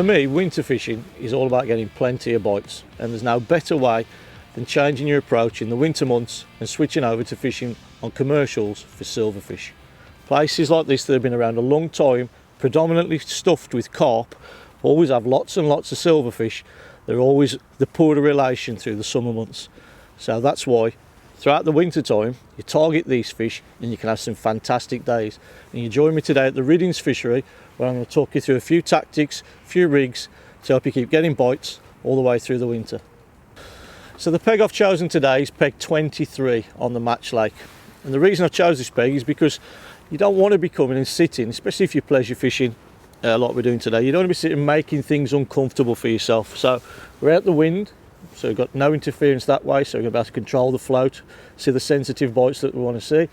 For me, winter fishing is all about getting plenty of bites, and there's no better way than changing your approach in the winter months and switching over to fishing on commercials for silverfish. Places like this that have been around a long time, predominantly stuffed with carp, always have lots and lots of silverfish. They're always the poorer relation through the summer months. So that's why throughout the winter time you target these fish and you can have some fantastic days. And you join me today at the Riddings Fishery, where I'm going to talk you through a few tactics, a few rigs to help you keep getting bites all the way through the winter. So the peg I've chosen today is peg 23 on the Match Lake. And the reason I chose this peg is because you don't want to be coming and sitting, especially if you're pleasure fishing like we're doing today, you don't want to be sitting making things uncomfortable for yourself. So we're out the wind, so we've got no interference that way, so we're going to be able to control the float, see the sensitive bites that we want to see.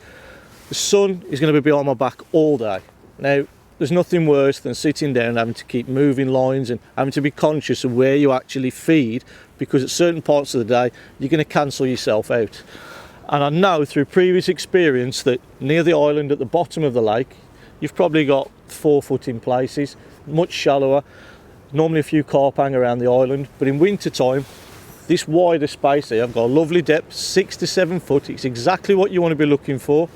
The sun is going to be behind my back all day. Now, there's nothing worse than sitting down and having to keep moving lines and having to be conscious of where you actually feed, because at certain parts of the day you're going to cancel yourself out. And I know through previous experience that near the island at the bottom of the lake you've probably got 4 foot in places, much shallower. Normally a few carp hang around the island, but in winter time this wider space here, I've got a lovely depth, 6 to 7 foot. It's exactly what you want to be looking for.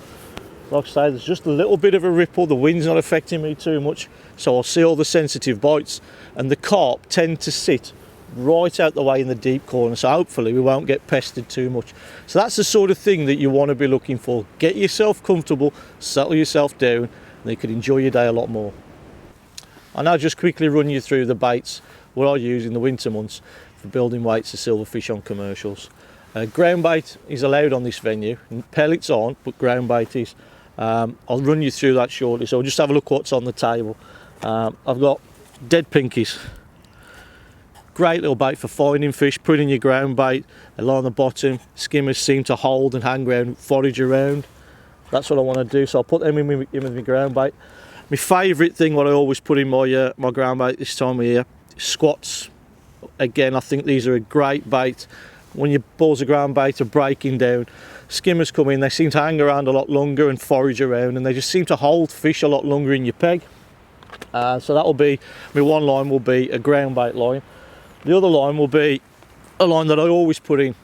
Like I say, there's just a little bit of a ripple, the wind's not affecting me too much, so I'll see all the sensitive bites, and the carp tend to sit right out the way in the deep corner, so hopefully we won't get pestered too much. So that's the sort of thing that you want to be looking for. Get yourself comfortable, settle yourself down, and you can enjoy your day a lot more. I'll now just quickly run you through the baits what I use in the winter months for building weights of silverfish on commercials. Ground bait is allowed on this venue, and pellets aren't, but ground bait is. I'll run you through that shortly, so we'll just have a look what's on the table. I've got dead pinkies. Great little bait for finding fish, put in your ground bait, they lie on the bottom, skimmers seem to hold and hang around, forage around. That's what I want to do, so I'll put them in with my ground bait. My favourite thing, what I always put in my my ground bait this time of year, squats. Again, I think these are a great bait. When your balls of ground bait are breaking down, skimmers come in, they seem to hang around a lot longer and forage around, and they just seem to hold fish a lot longer in your peg. So that'll be, my one line will be a ground bait line. The other line will be a line that I always put in,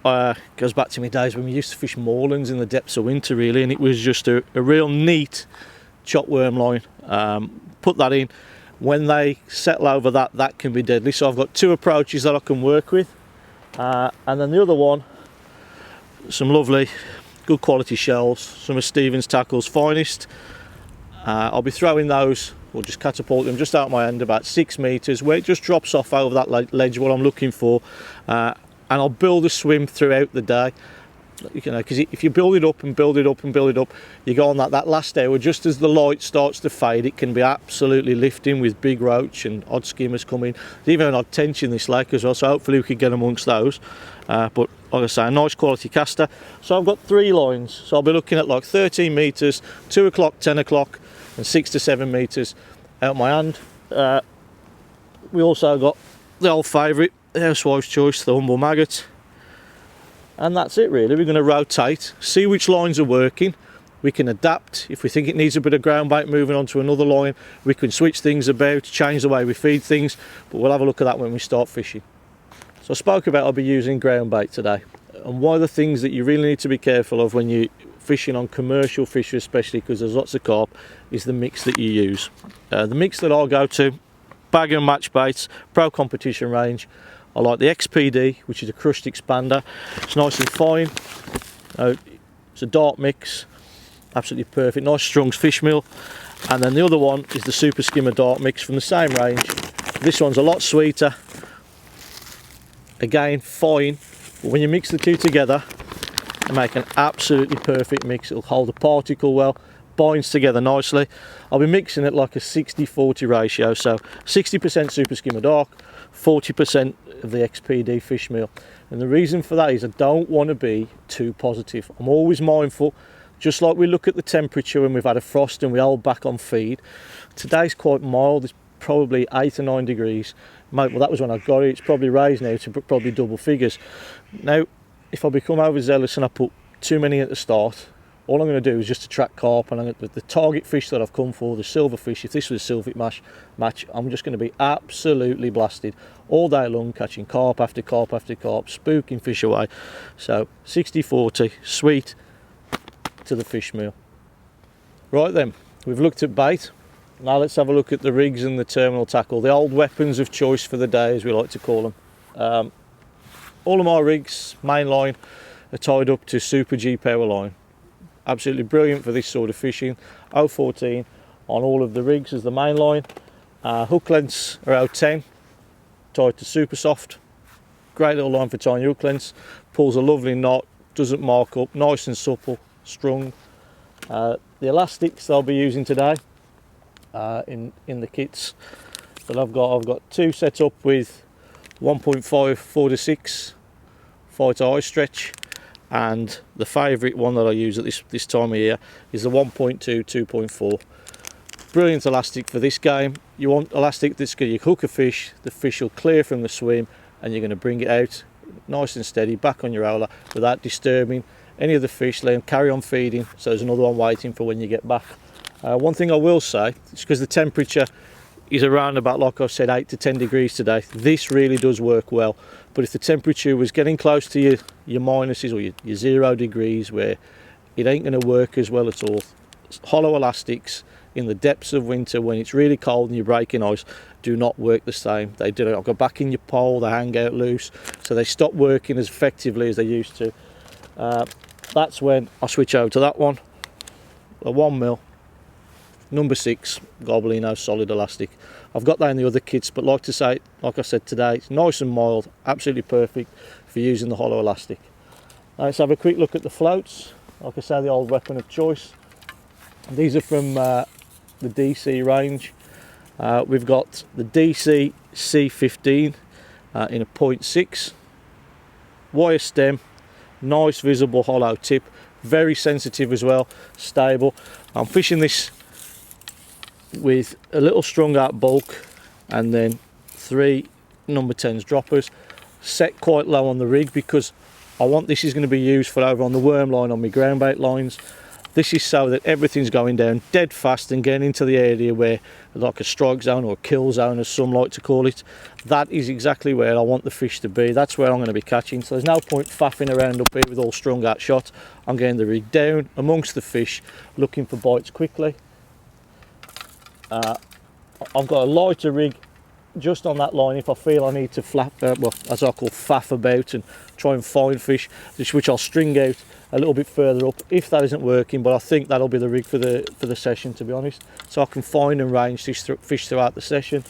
goes back to my days when we used to fish moorlands in the depths of winter really, and it was just a real neat chop worm line. Put that in. When they settle over that, that can be deadly. So I've got 2 approaches that I can work with. And then the other one, some lovely good quality shells, some of Stevens Tackle's finest. I'll be throwing those, or just catapult them just out my hand about 6 metres, where it just drops off over that ledge, what I'm looking for. And I'll build a swim throughout the day, you know, because if you build it up and build it up and build it up, you go on that last hour, just as the light starts to fade, it can be absolutely lifting with big roach and odd skimmers coming. There's even an odd tench in this lake as well, so hopefully we can get amongst those. But like I say, a nice quality caster. So I've got 3 lines, so I'll be looking at like 13 metres, 2 o'clock, 10 o'clock, and 6 to 7 metres out my hand. We also got the old favourite, the housewife's choice, the humble maggot. And that's it really. We're going to rotate, see which lines are working. We can adapt. If we think it needs a bit of ground bait moving on to another line, we can switch things about, change the way we feed things, but we'll have a look at that when we start fishing. So I spoke about I'll be using ground bait today, and one of the things that you really need to be careful of when you're fishing on commercial fish, especially because there's lots of carp, is the mix that you use. The mix that I'll go to, bag and match baits, pro competition range. I like the XPD, which is a crushed expander. It's nice and fine. It's a dark mix, absolutely perfect. Nice strong fish meal. And then the other one is the Super Skimmer dark mix from the same range. This one's a lot sweeter. Again, fine. But when you mix the two together, they make an absolutely perfect mix. It'll hold the particle well, binds together nicely. I'll be mixing it like a 60-40 ratio, so 60% Super Skimmer dark, 40% of the XPD fish meal. And the reason for that is I don't want to be too positive. I'm always mindful, just like we look at the temperature when we've had a frost and we hold back on feed. Today's quite mild, it's probably 8 or 9 degrees. Well, that was when I got it. It's probably raised now to probably double figures. Now, if I become overzealous and I put too many at the start, All I'm going to do is just attract carp, and the target fish that I've come for, the silverfish, if this was a silverfish match, I'm just going to be absolutely blasted all day long, catching carp after carp after carp, spooking fish away. So 60-40, sweet to the fish meal. Right then, we've looked at bait. Now let's have a look at the rigs and the terminal tackle, the old weapons of choice for the day, as we like to call them. All of my rigs, main line, are tied up to Super G power line. Absolutely brilliant for this sort of fishing. 014 on all of the rigs as the main line. Hook lengths are 010, tied to Super Soft. Great little line for tying hook lengths. Pulls a lovely knot, doesn't mark up, nice and supple, strung. The elastics I'll be using today in the kits that I've got two set up with 1.5 4-6 fight eye stretch, and the favourite one that I use at this time of year is the 1.2 2.4. Brilliant elastic for this game. You want elastic that's going to hook a fish, the fish will clear from the swim, and you're going to bring it out nice and steady back on your roller without disturbing any of the fish. Let them carry on feeding, so there's another one waiting for when you get back. One thing I will say is, because the temperature is around about, like I've said, 8 to 10 degrees today, this really does work well. But if the temperature was getting close to your minuses or your 0 degrees, where it ain't going to work as well at all, hollow elastics in the depths of winter when it's really cold and you're breaking ice do not work the same. They do not go back in your pole, they hang out loose, so they stop working as effectively as they used to. That's when I switch over to that one, a 1mm number 6 Gobelino solid elastic. I've got that in the other kits, but like I said today, it's nice and mild, absolutely perfect for using the hollow elastic. Now let's have a quick look at the floats. Like I say, the old weapon of choice. These are from the DC range. We've got the DC C15 in a 0.6 wire stem, nice visible hollow tip, very sensitive as well, stable. I'm fishing this with a little strung out bulk and then 3 number 10s droppers, set quite low on the rig because I want this is going to be used for over on the worm line on my ground bait lines. This is so that everything's going down dead fast and getting into the area where, like a strike zone or a kill zone as some like to call it, that is exactly where I want the fish to be. That's where I'm going to be catching, so there's no point faffing around up here with all strung out shot. I'm getting the rig down amongst the fish, looking for bites quickly. I've got a lighter rig just on that line if I feel I need to well, as I call faff about and try and find fish, which I'll string out a little bit further up if that isn't working, but I think that'll be the rig for the session, to be honest, so I can find and range these fish throughout the session.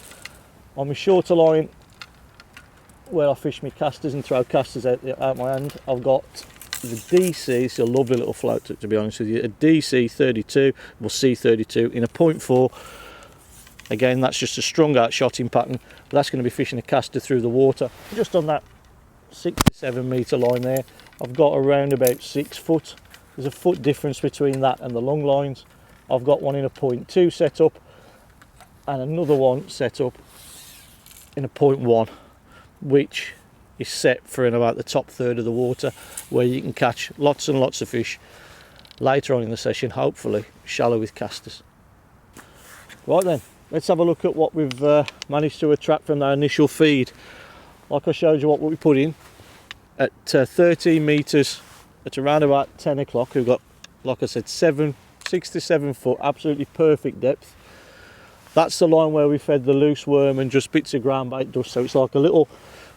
On my shorter line, where I fish my casters and throw casters out my hand, I've got the DC, it's a lovely little float to be honest with you, a DC 32, well C32 in a 0.4. Again, that's just a strung out shotting pattern, but that's going to be fishing a caster through the water. Just on that 6 to 7 metre line there, I've got around about 6 foot. There's a foot difference between that and the long lines. I've got one in a 0.2 set up and another one set up in a 0.1, which is set for in about the top third of the water, where you can catch lots and lots of fish later on in the session, hopefully shallow with casters. Right then, let's have a look at what we've managed to attract from our initial feed. Like I showed you what we put in at 13 metres at around about 10 o'clock. We've got, like I said, 6 to 7 foot, absolutely perfect depth. That's the line where we fed the loose worm and just bits of ground bait dust. So it's like a little,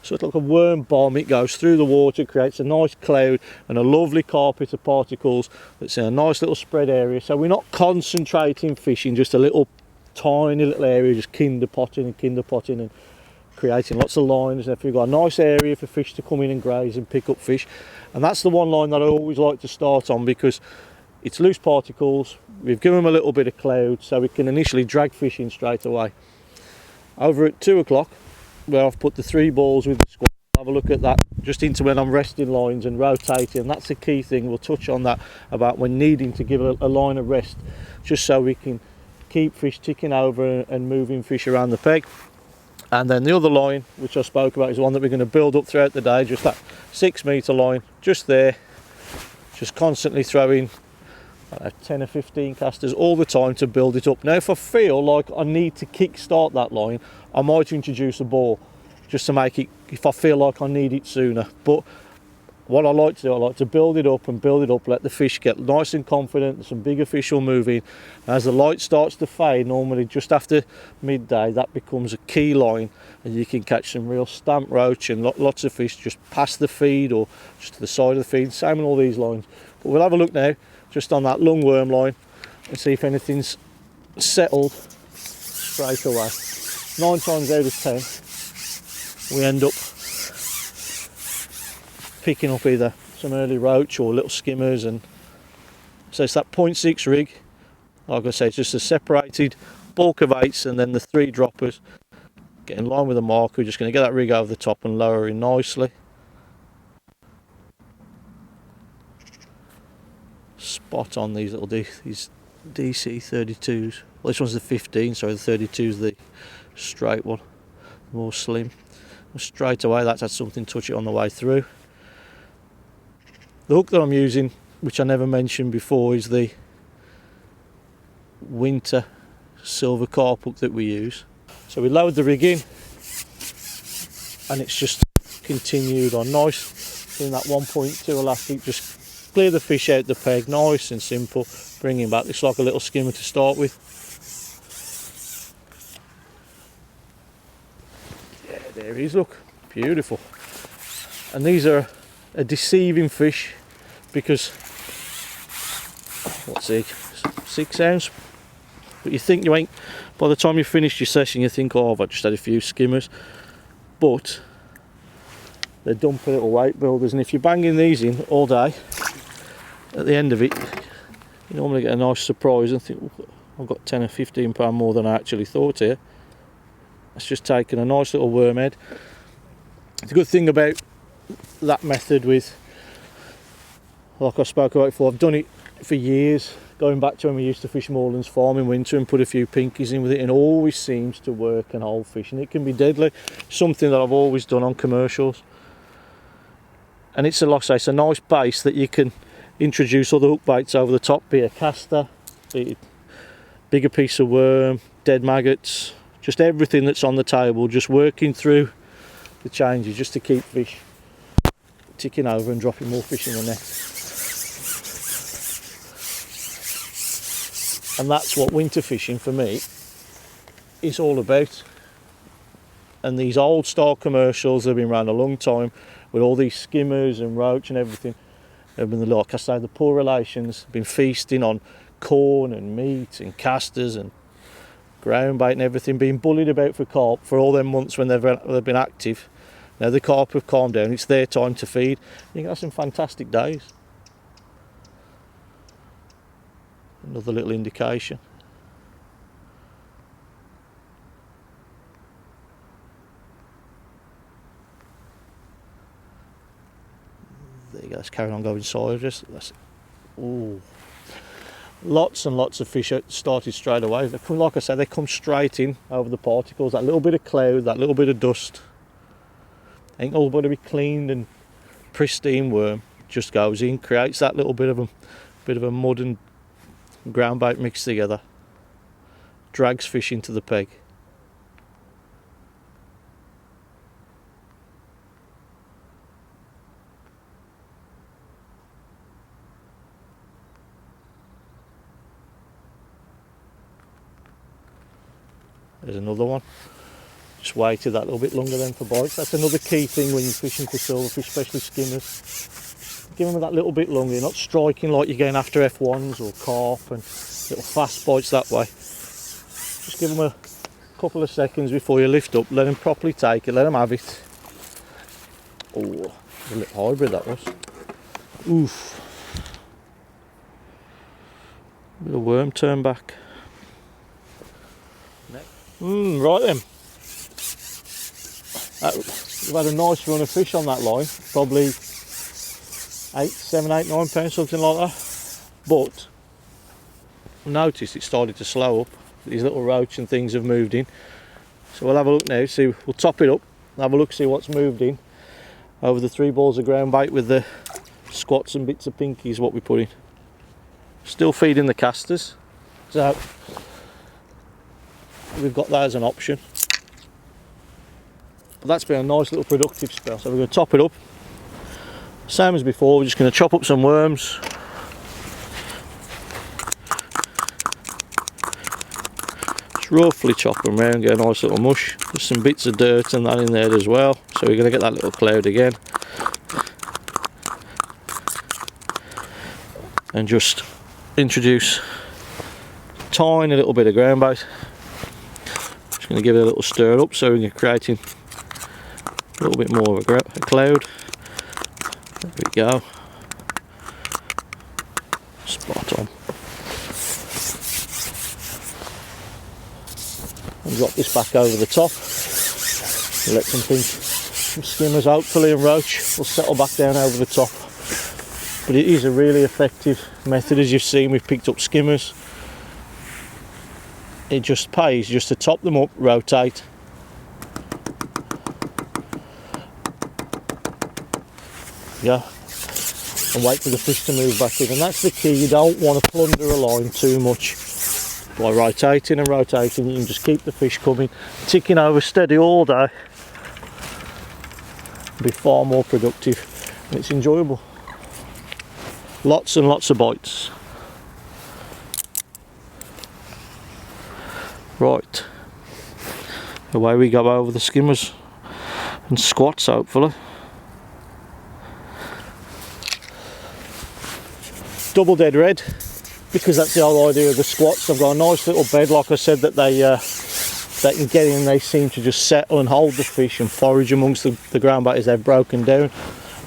sort of like a worm bomb. It goes through the water, creates a nice cloud and a lovely carpet of particles that's in a nice little spread area. So we're not concentrating fishing, just a little tiny little area, just kinder potting and creating lots of lines. And if you've got a nice area for fish to come in and graze and pick up fish, and that's the one line that I always like to start on, because it's loose particles, we've given them a little bit of cloud, so we can initially drag fish in straight away. Over at 2 o'clock, where I've put the 3 balls with the squad, have a look at that just into when I'm resting lines and rotating. That's the key thing. We'll touch on that about when needing to give a line of rest, just so we can keep fish ticking over and moving fish around the peg. And then the other line, which I spoke about, is the one that we're going to build up throughout the day, just that 6 metre line, just there, just constantly throwing 10 or 15 casters all the time to build it up. Now if I feel like I need to kick start that line, I might introduce a ball just to make it, if I feel like I need it sooner. But what I like to do, I like to build it up and build it up, let the fish get nice and confident, some bigger fish will move in. As the light starts to fade, normally just after midday, that becomes a key line and you can catch some real stamp roach and lots of fish just past the feed or just to the side of the feed. Same on all these lines. But we'll have a look now just on that long worm line and see if anything's settled straight away. 9 times out of 10 we end up picking up either some early roach or little skimmers, and so it's that 0.6 rig. Like I say, it's just a separated bulk of 8s and then the 3 droppers. Get in line with the mark. We're just going to get that rig over the top and lower in nicely. Spot on these little these DC32s. Well, this one's the 15, so the 32's the straight one, more slim. Straight away that's had something touch it on the way through. The hook that I'm using, which I never mentioned before, is the winter silver carp hook that we use. So we lowered the rig in and it's just continued on nice in that 1.2 elastic, just clear the fish out the peg, nice and simple, bring him back. Looks like a little skimmer to start with. Yeah, there he is, look, beautiful. And these are a deceiving fish because, what's he, 6 ounce? But you think you ain't, by the time you finished your session you think, oh, I've just had a few skimmers. But they're dumpy little weight builders, and if you're banging these in all day, at the end of it you normally get a nice surprise and think, oh, I've got 10 or 15 pound more than I actually thought here. That's just taking a nice little worm head. The good thing about that method, with, like I spoke about before, I've done it for years, going back to when we used to fish Morelands Farm in winter and put a few pinkies in with it, and it always seems to work and hold fish, and it can be deadly. Something that I've always done on commercials, and it's a, like I say, it's a nice base that you can introduce other hook baits over the top, be a caster, be a bigger piece of worm, dead maggots, just everything that's on the table, just working through the changes just to keep fish ticking over and dropping more fish in the net. And that's what winter fishing for me is all about. And these old style commercials have been around a long time with all these skimmers and roach and everything. They've been, like I say, the poor relations have been feasting on corn and meat and casters and ground bait and everything, being bullied about for carp for all them months when they've been active. Now the carp have calmed down, it's their time to feed. You can have some fantastic days. Another little indication. There you go, let's carry on going sideways. Ooh. Lots and lots of fish started straight away. They come, like I said, they come straight in over the particles. That little bit of cloud, that little bit of dust. Ain't all got to be cleaned and pristine worm. Just goes in, creates that little bit of a mud and ground bait mixed together. Drags fish into the peg. There's another one. Just waited that little bit longer then for bites. That's another key thing when you're fishing for silverfish, especially skimmers. Give them that little bit longer. You're not striking like you're going after F1s or carp and little fast bites that way. Just give them a couple of seconds before you lift up. Let them properly take it. Let them have it. Oh, a little hybrid that was. Oof. Bit of worm turn back. Right then. We've had a nice run of fish on that line, probably 8, 7, 8, 9 pounds, something like that. But I noticed it started to slow up. These little roach and things have moved in. So we'll have a look now, see, we'll top it up, and have a look, see what's moved in over the 3 balls of ground bait with the squats and bits of pinkies what we put in. still feeding the casters, so we've got that as an option. But that's been a nice little productive spell, so we're going to top it up. Same as before, we're just going to chop up some worms. Just roughly chop them around, get a nice little mush. There's some bits of dirt and that in there as well, so we're going to get that little cloud again. And just introduce a tiny little bit of ground bait. Just going to give it a little stir up so we're creating a little bit more of a cloud. There we go. Spot on. And drop this back over the top. Let some skimmers hopefully and roach will settle back down over the top. But it is a really effective method. As you've seen, we've picked up skimmers. It just pays just to top them up, rotate. Yeah, and wait for the fish to move back in. And that's the key. You don't want to plunder a line too much. By rotating and rotating, you can just keep the fish coming, ticking over steady all day. Be far more productive, and it's enjoyable. Lots and lots of bites. Right, away we go over the skimmers and squats, hopefully. Double dead red, because that's the whole idea of the squats. I've got a nice little bed, like I said, that they can get in. They seem to just settle and hold the fish and forage amongst the ground bait as they've broken down.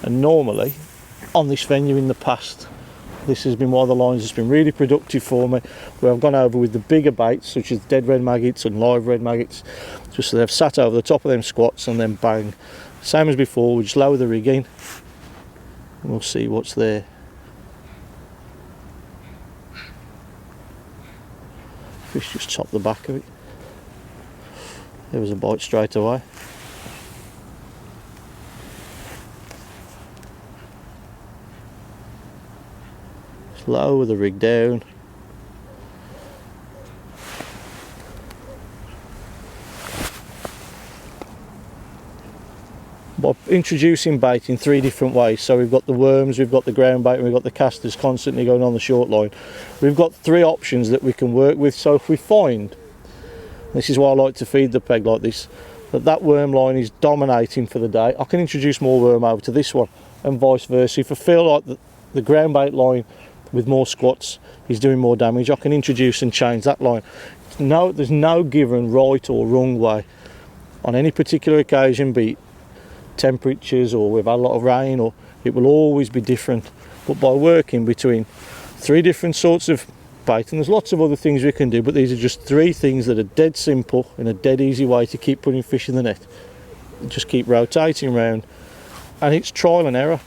And normally on this venue in the past, this has been one of the lines that's been really productive for me, where I've gone over with the bigger baits such as dead red maggots and live red maggots, just so they've sat over the top of them squats, and then bang, same as before, we just lower the rig in and we'll see what's there. Fish just chopped the back of it. There was a bite straight away. Just lower the rig down. By introducing bait in 3 different ways, so we've got the worms, we've got the ground bait, and we've got the casters constantly going on the short line. We've got 3 options that we can work with. So if we find, this is why I like to feed the peg like this, that worm line is dominating for the day, I can introduce more worm over to this one, and vice versa. If I feel like the ground bait line with more squats is doing more damage, I can introduce and change that line. No, there's no given right or wrong way on any particular occasion, be it temperatures or we've had a lot of rain, or it will always be different. But by working between 3 different sorts of bait, and there's lots of other things we can do, but these are just 3 things that are dead simple and a dead easy way to keep putting fish in the net. Just keep rotating around, and it's trial and error.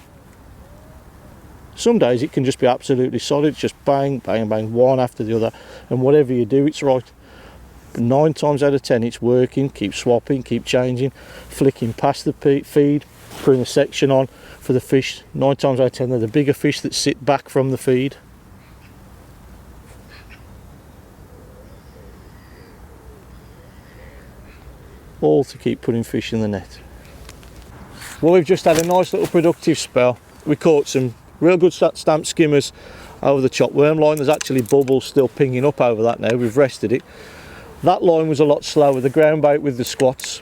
Some days it can just be absolutely solid, just bang bang bang, one after the other, and whatever you do it's right. 9 times out of 10 it's working. Keep swapping, keep changing, flicking past the feed, putting a section on for the fish. 9 times out of 10 they're the bigger fish that sit back from the feed. All to keep putting fish in the net. Well, we've just had a nice little productive spell. We caught some real good stamp skimmers over the chop worm line. There's actually bubbles still pinging up over that now. We've rested it. That line was a lot slower. The ground bait with the squats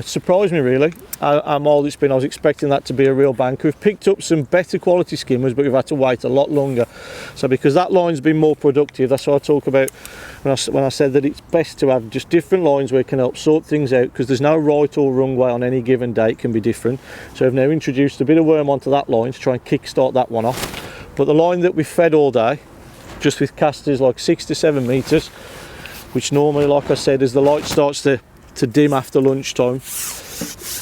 surprised me really how mild it's been. I was expecting that to be a real banker. We've picked up some better quality skimmers, but we've had to wait a lot longer. So because that line's been more productive, that's what I talk about when I said that it's best to have just different lines where you can help sort things out, because there's no right or wrong way on any given day. It can be different. So I've now introduced a bit of worm onto that line to try and kick start that one off. But the line that we've fed all day, just with casters like 6 to 7 metres, which normally, like I said, as the light starts to dim after lunchtime,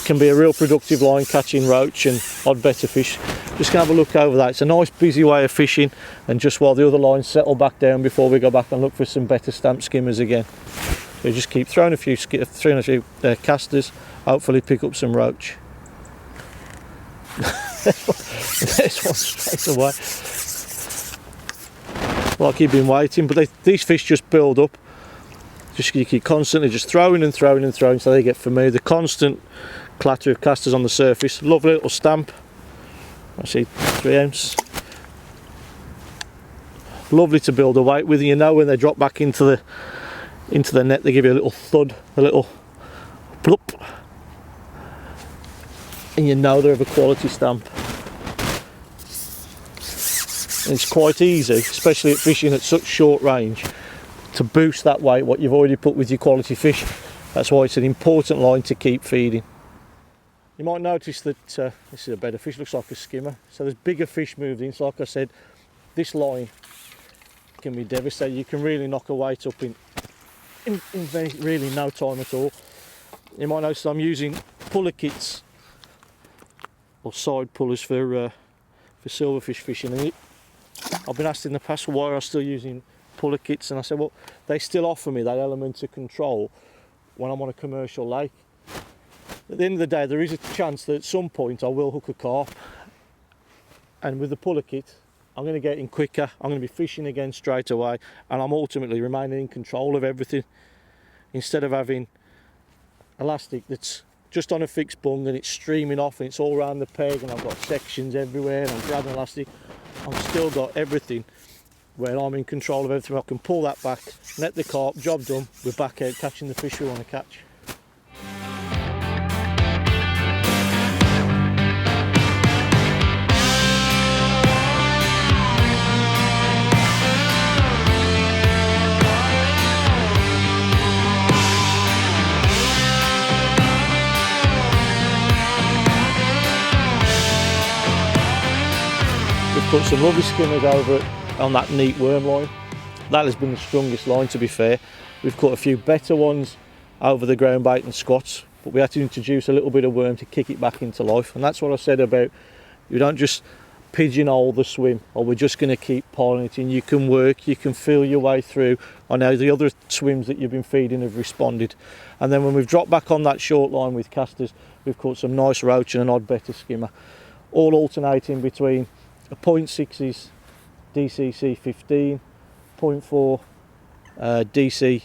can be a real productive line catching roach and odd better fish. Just gonna have a look over that. It's a nice busy way of fishing, and just while the other lines settle back down before we go back and look for some better stamp skimmers again. So just keep throwing a few casters, hopefully pick up some roach. There's one straight away. like you've been waiting, but these fish just build up. Just you keep constantly just throwing and throwing and throwing, so they get, for me, the constant clatter of casters on the surface. Lovely little stamp. I see 3 ounce. Lovely to build a weight with. You know, when they drop back into the net, they give you a little thud, a little plop, and you know they're of a quality stamp. And it's quite easy, especially at fishing at such short range, to boost that weight what you've already put with your quality fish. That's why it's an important line to keep feeding. You might notice that this is a better fish, looks like a skimmer, so there's bigger fish moved in. So like I said, this line can be devastating. You can really knock a weight up in really no time at all. You might notice I'm using puller kits or side pullers for silverfish fishing, and I've been asked in the past why I'm still using puller kits, and I said, well, they still offer me that element of control when I'm on a commercial lake. At the end of the day, there is a chance that at some point I will hook a carp, and with the puller kit I'm going to get in quicker, I'm going to be fishing again straight away, and I'm ultimately remaining in control of everything, instead of having elastic that's just on a fixed bung and it's streaming off and it's all around the peg and I've got sections everywhere and I'm grabbing elastic. I've still got everything where I'm in control of everything. I can pull that back, net the carp, job done, we're back out catching the fish we want to catch. Put some lovely skimmers over it on that neat worm line. That has been the strongest line, to be fair. We've caught a few better ones over the ground bait and squats, but we had to introduce a little bit of worm to kick it back into life. And that's what I said about, you don't just pigeonhole the swim, or we're just going to keep piling it in. You can work, you can feel your way through. I know the other swims that you've been feeding have responded. And then when we've dropped back on that short line with casters, we've caught some nice roach and an odd better skimmer, all alternating between a 0.6's DCC 15, 0.4 DC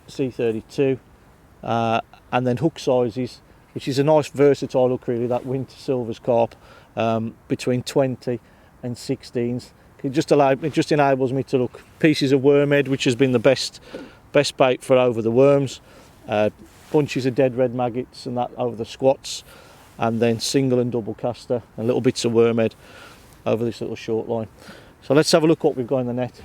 C32, and then hook sizes, which is a nice versatile hook really, that winter silvers carp, between 20 and 16s. It just enables me to look pieces of wormhead, which has been the best bait for over the worms, bunches of dead red maggots and that over the squats, and then single and double caster and little bits of wormhead over this little short line. So let's have a look what we've got in the net.